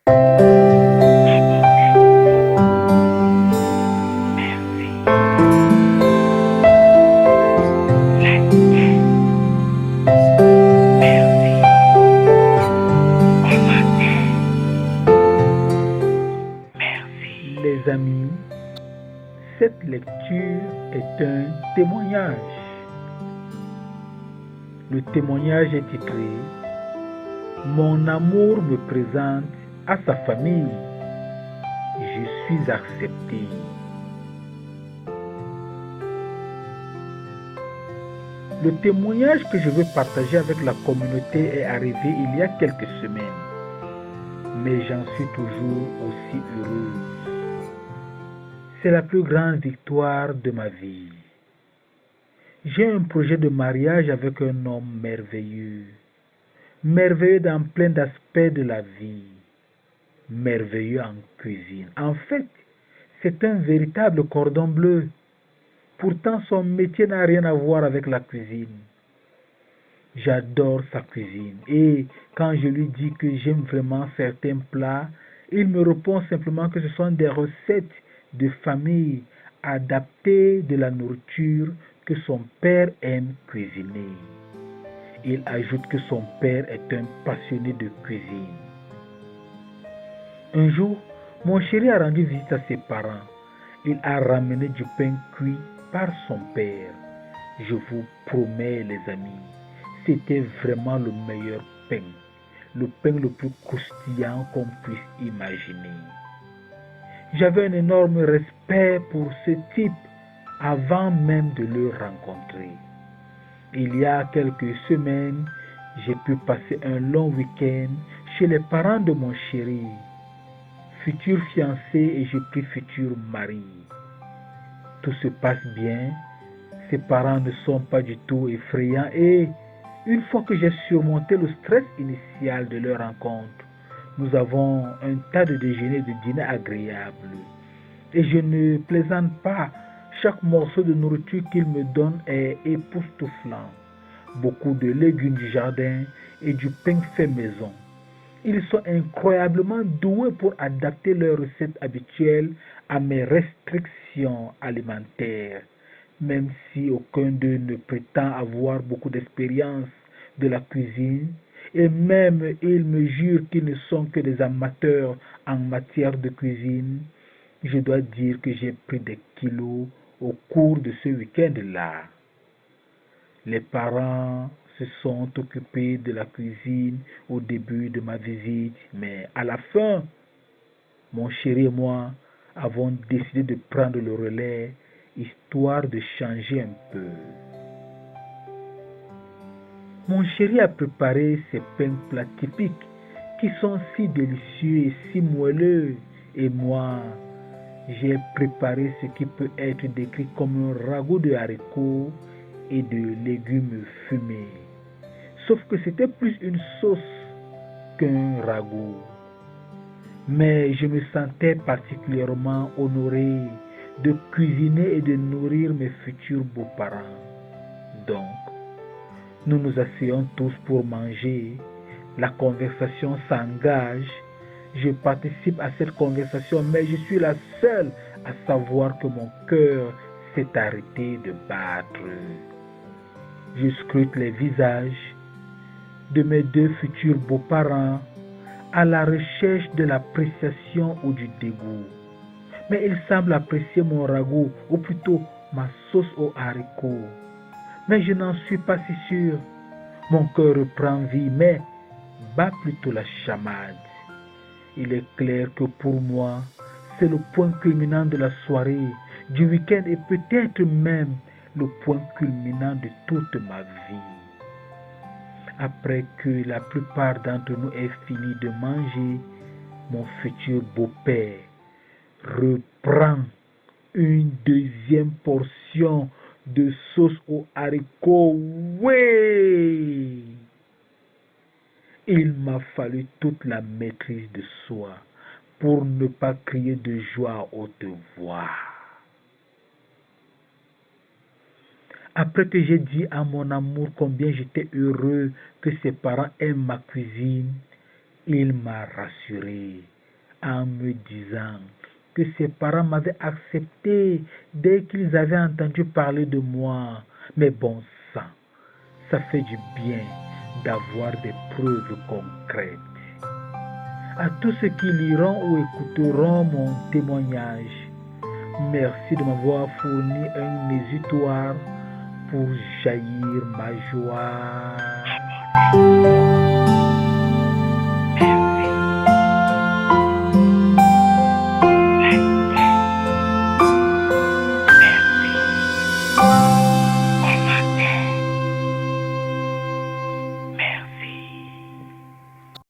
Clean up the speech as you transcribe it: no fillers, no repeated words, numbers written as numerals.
Les amis, cette lecture est un témoignage. Le témoignage est titré Mon amour me présente à sa famille. Je suis accepté. Le témoignage que je veux partager avec la communauté est arrivé il y a quelques semaines, mais j'en suis toujours aussi heureuse. C'est la plus grande victoire de ma vie. J'ai un projet de mariage avec un homme merveilleux, merveilleux dans plein d'aspects de la vie, merveilleux en cuisine. En fait, c'est un véritable cordon bleu. Pourtant, son métier n'a rien à voir avec la cuisine. J'adore sa cuisine et quand je lui dis que j'aime vraiment certains plats, il me répond simplement que ce sont des recettes de famille adaptées de la nourriture que son père aime cuisiner. Il ajoute que son père est un passionné de cuisine. Un jour, mon chéri a rendu visite à ses parents. Il a ramené du pain cuit par son père. Je vous promets, les amis, c'était vraiment le meilleur pain, le pain le plus croustillant qu'on puisse imaginer. J'avais un énorme respect pour ce type avant même de le rencontrer. Il y a quelques semaines, j'ai pu passer un long week-end chez les parents de mon chéri, futur fiancé, et je pris futur mari. Tout se passe bien, ses parents ne sont pas du tout effrayants et une fois que j'ai surmonté le stress initial de leur rencontre, nous avons un tas de déjeuners et de dîners agréables. Et je ne plaisante pas, chaque morceau de nourriture qu'ils me donnent est époustouflant. Beaucoup de légumes du jardin et du pain fait maison. Ils sont incroyablement doués pour adapter leurs recettes habituelles à mes restrictions alimentaires, même si aucun d'eux ne prétend avoir beaucoup d'expérience de la cuisine, et même ils me jurent qu'ils ne sont que des amateurs en matière de cuisine. Je dois dire que j'ai pris des kilos au cours de ce week-end-là. Les parents se sont occupés de la cuisine au début de ma visite, mais à la fin, mon chéri et moi avons décidé de prendre le relais, histoire de changer un peu. Mon chéri a préparé ces pains plats typiques qui sont si délicieux et si moelleux, et moi, j'ai préparé ce qui peut être décrit comme un ragoût de haricots et de légumes fumés. Sauf que c'était plus une sauce qu'un ragoût. Mais je me sentais particulièrement honoré de cuisiner et de nourrir mes futurs beaux-parents. Donc, nous nous asseyons tous pour manger. La conversation s'engage. Je participe à cette conversation, mais je suis la seule à savoir que mon cœur s'est arrêté de battre. Je scrute les visages de mes deux futurs beaux-parents à la recherche de l'appréciation ou du dégoût. Mais ils semblent apprécier mon ragoût, ou plutôt ma sauce aux haricots. Mais je n'en suis pas si sûr. Mon cœur reprend vie, mais bat plutôt la chamade. Il est clair que pour moi, c'est le point culminant de la soirée, du week-end et peut-être même le point culminant de toute ma vie. Après que la plupart d'entre nous aient fini de manger, mon futur beau-père reprend une deuxième portion de sauce aux haricots. Oui! Il m'a fallu toute la maîtrise de soi pour ne pas crier de joie à haute voix. Après que j'ai dit à mon amour combien j'étais heureux que ses parents aiment ma cuisine, Il m'a rassuré en me disant que ses parents m'avaient accepté dès qu'ils avaient entendu parler de moi. Mais bon sang, ça fait du bien d'avoir des preuves concrètes. À tous ceux qui liront ou écouteront mon témoignage, merci de m'avoir fourni un exutoire pour jaillir ma joie.